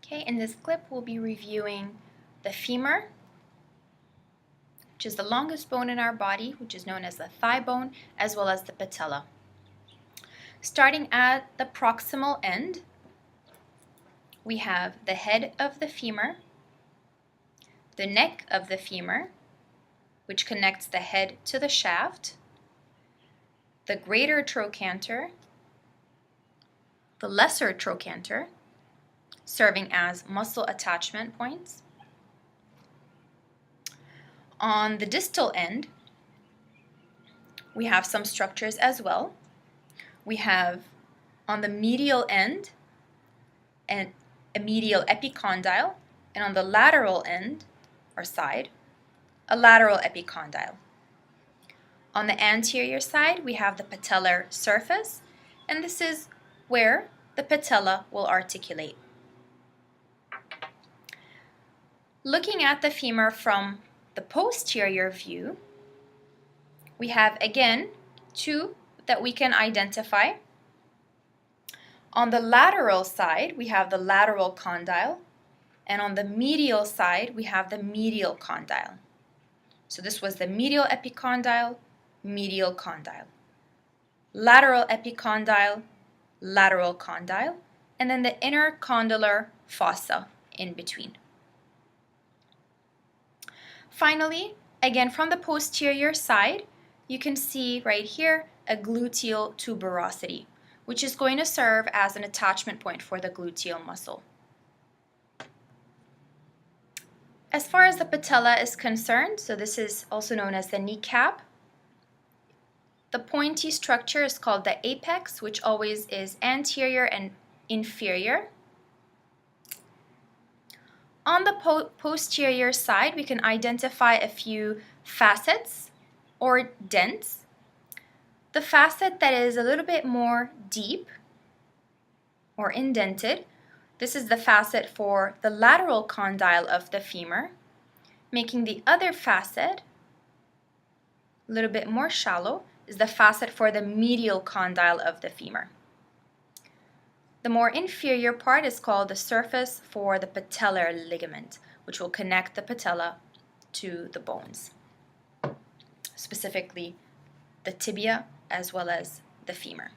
Okay, in this clip we'll be reviewing the femur, which is the longest bone in our body, which is known as the thigh bone, as well as the patella. Starting at the proximal end, we have the head of the femur, the neck of the femur, which connects the head to the shaft, the greater trochanter, the lesser trochanter, serving as muscle attachment points. On the distal end, we have some structures as well. We have on the medial end a medial epicondyle, and on the lateral end or side, a lateral epicondyle. On the anterior side, we have the patellar surface, and this is where the patella will articulate. Looking at the femur from the posterior view, we have again two that we can identify. On the lateral side, we have the lateral condyle, and on the medial side, we have the medial condyle. So this was the medial epicondyle, medial condyle. Lateral epicondyle, lateral condyle, and then the intercondylar fossa in between. Finally, again from the posterior side, you can see right here a gluteal tuberosity, which is going to serve as an attachment point for the gluteal muscle. As far as the patella is concerned, so this is also known as the kneecap, the pointy structure is called the apex, which always is anterior and inferior. On the posterior side, we can identify a few facets or dents. The facet that is a little bit more deep or indented, this is the facet for the lateral condyle of the femur, making the other facet a little bit more shallow is the facet for the medial condyle of the femur. The more inferior part is called the surface for the patellar ligament, which will connect the patella to the bones, specifically the tibia as well as the femur.